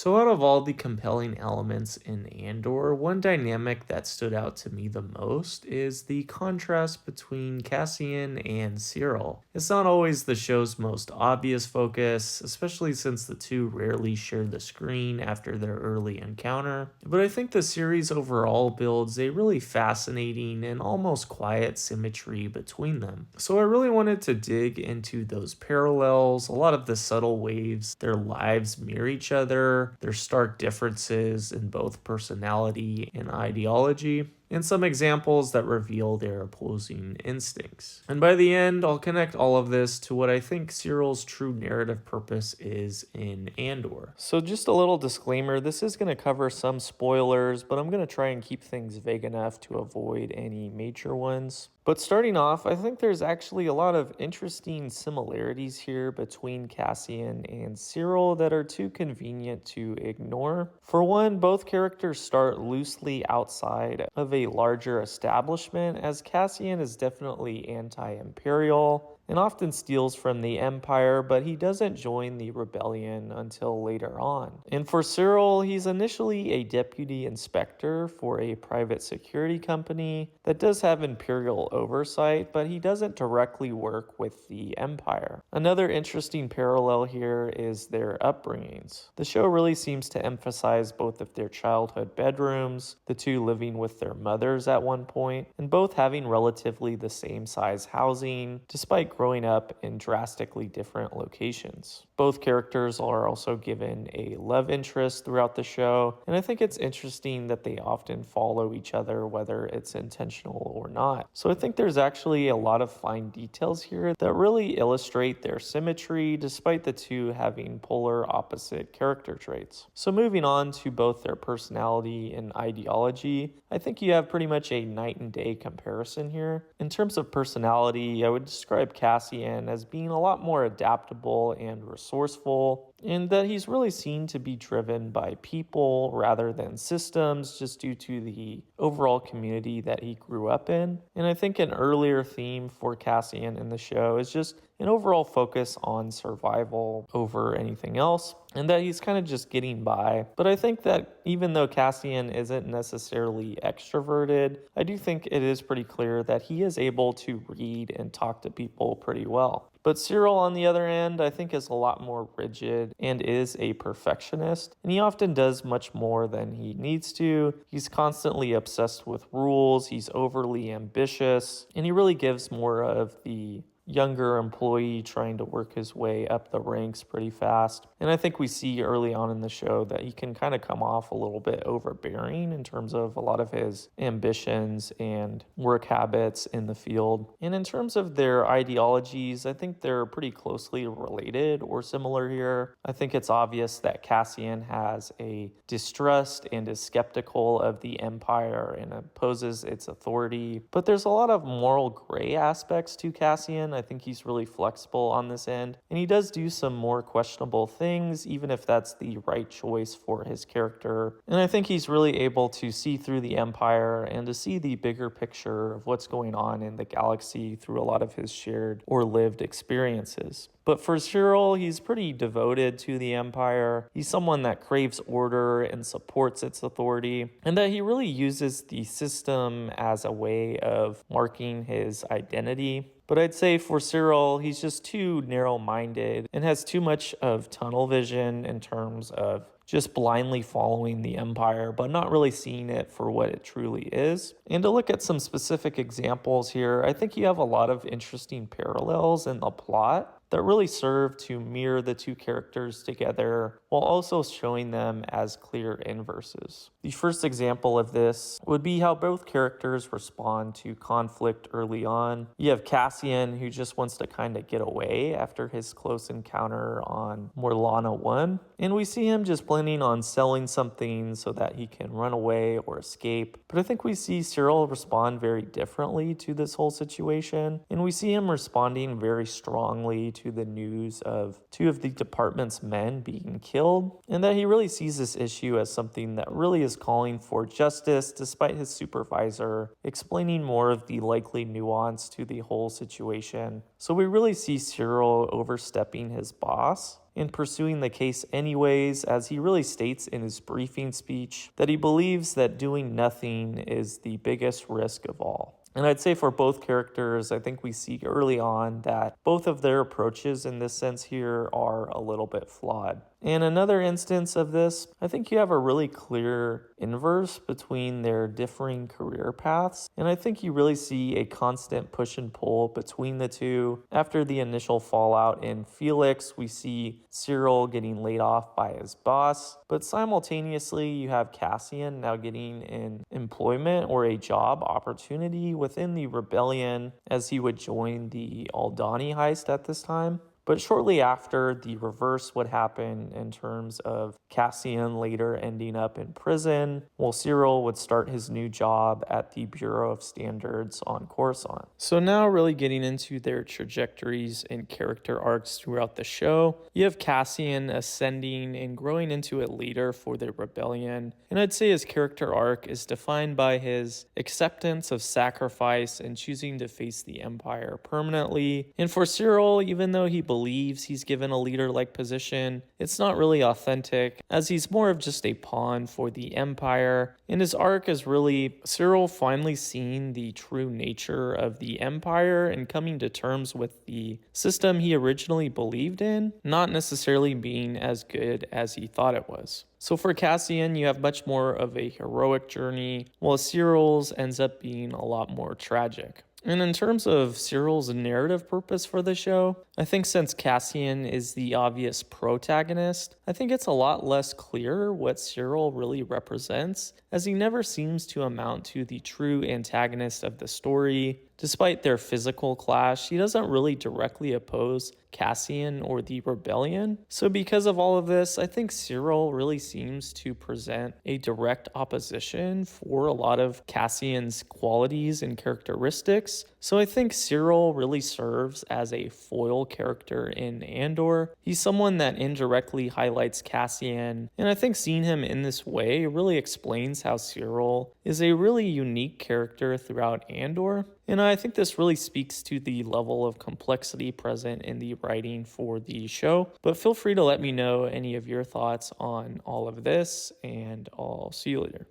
So, out of all the compelling elements in Andor, one dynamic that stood out to me the most is the contrast between Cassian and Syril. It's not always the show's most obvious focus, especially since the two rarely share the screen after their early encounter, but I think the series overall builds a really fascinating and almost quiet symmetry between them. So, I really wanted to dig into those parallels, a lot of the subtle ways their lives mirror each other, their stark differences in both personality and ideology, and some examples that reveal their opposing instincts. And by the end, I'll connect all of this to what I think Syril's true narrative purpose is in Andor. So, just a little disclaimer, this is going to cover some spoilers, but I'm going to try and keep things vague enough to avoid any major ones. But starting off, I think there's actually a lot of interesting similarities here between Cassian and Syril that are too convenient to ignore. For one, both characters start loosely outside of a larger establishment, as Cassian is definitely anti-imperial and often steals from the Empire, but he doesn't join the rebellion until later on. And for Syril, he's initially a deputy inspector for a private security company that does have Imperial oversight, but he doesn't directly work with the Empire. Another interesting parallel here is their upbringings. The show really seems to emphasize both of their childhood bedrooms, the two living with their mothers at one point, and both having relatively the same size housing, despite growing up in drastically different locations. Both characters are also given a love interest throughout the show, and I think it's interesting that they often follow each other, whether it's intentional or not. So I think there's actually a lot of fine details here that really illustrate their symmetry, despite the two having polar opposite character traits. So moving on to both their personality and ideology, I think you have pretty much a night and day comparison here. In terms of personality, I would describe Cassian as being a lot more adaptable and resourceful, and that he's really seen to be driven by people rather than systems, just due to the overall community that he grew up in. And I think an earlier theme for Cassian in the show is just an overall focus on survival over anything else, and that he's kind of just getting by. But I think that even though Cassian isn't necessarily extroverted, I do think it is pretty clear that he is able to read and talk to people pretty well. But Syril, on the other end, I think is a lot more rigid and is a perfectionist, and he often does much more than he needs to. He's constantly obsessed with rules, he's overly ambitious, and he really gives more of the younger employee trying to work his way up the ranks pretty fast. And I think we see early on in the show that he can kind of come off a little bit overbearing in terms of a lot of his ambitions and work habits in the field. And in terms of their ideologies, I think they're pretty closely related or similar here. I think it's obvious that Cassian has a distrust and is skeptical of the Empire and opposes its authority. But there's a lot of moral gray aspects to Cassian. I think he's really flexible on this end, and he does do some more questionable things, even if that's the right choice for his character. And I think he's really able to see through the Empire and to see the bigger picture of what's going on in the galaxy through a lot of his shared or lived experiences. But for Syril, he's pretty devoted to the Empire. He's someone that craves order and supports its authority, and that he really uses the system as a way of marking his identity. But I'd say for Syril, he's just too narrow-minded and has too much of tunnel vision in terms of just blindly following the Empire, but not really seeing it for what it truly is. And to look at some specific examples here, I think you have a lot of interesting parallels in the plot that really serve to mirror the two characters together while also showing them as clear inverses. The first example of this would be how both characters respond to conflict early on. You have Cassian, who just wants to kind of get away after his close encounter on Morlana 1, and we see him just planning on selling something so that he can run away or escape. But I think we see Syril respond very differently to this whole situation, and we see him responding very strongly to the news of two of the department's men being killed, and that he really sees this issue as something that really is calling for justice, despite his supervisor explaining more of the likely nuance to the whole situation. So we really see Syril overstepping his boss, in pursuing the case anyways, as he really states in his briefing speech that he believes that doing nothing is the biggest risk of all. And I'd say for both characters, I think we see early on that both of their approaches in this sense here are a little bit flawed. In another instance of this, I think you have a really clear inverse between their differing career paths, and I think you really see a constant push and pull between the two. After the initial fallout in Felix, we see Syril getting laid off by his boss, but simultaneously you have Cassian now getting an employment or a job opportunity within the rebellion as he would join the Aldani heist at this time. But shortly after, the reverse would happen in terms of Cassian later ending up in prison, while Syril would start his new job at the Bureau of Standards on Coruscant. So now really getting into their trajectories and character arcs throughout the show, you have Cassian ascending and growing into a leader for the rebellion, and I'd say his character arc is defined by his acceptance of sacrifice and choosing to face the Empire permanently. And for Syril, even though he believes he's given a leader-like position, it's not really authentic, as he's more of just a pawn for the Empire. And his arc is really Syril finally seeing the true nature of the Empire and coming to terms with the system he originally believed in, not necessarily being as good as he thought it was. So for Cassian, you have much more of a heroic journey, while Syril's ends up being a lot more tragic. And in terms of Syril's narrative purpose for the show, I think since Cassian is the obvious protagonist, I think it's a lot less clear what Syril really represents, as he never seems to amount to the true antagonist of the story. Despite their physical clash, he doesn't really directly oppose Cassian or the rebellion. So because of all of this, I think Syril really seems to present a direct opposition for a lot of Cassian's qualities and characteristics. So I think Syril really serves as a foil character in Andor. He's someone that indirectly highlights Cassian, and I think seeing him in this way really explains how Syril is a really unique character throughout Andor. And I think this really speaks to the level of complexity present in the writing for the show. But feel free to let me know any of your thoughts on all of this, and I'll see you later.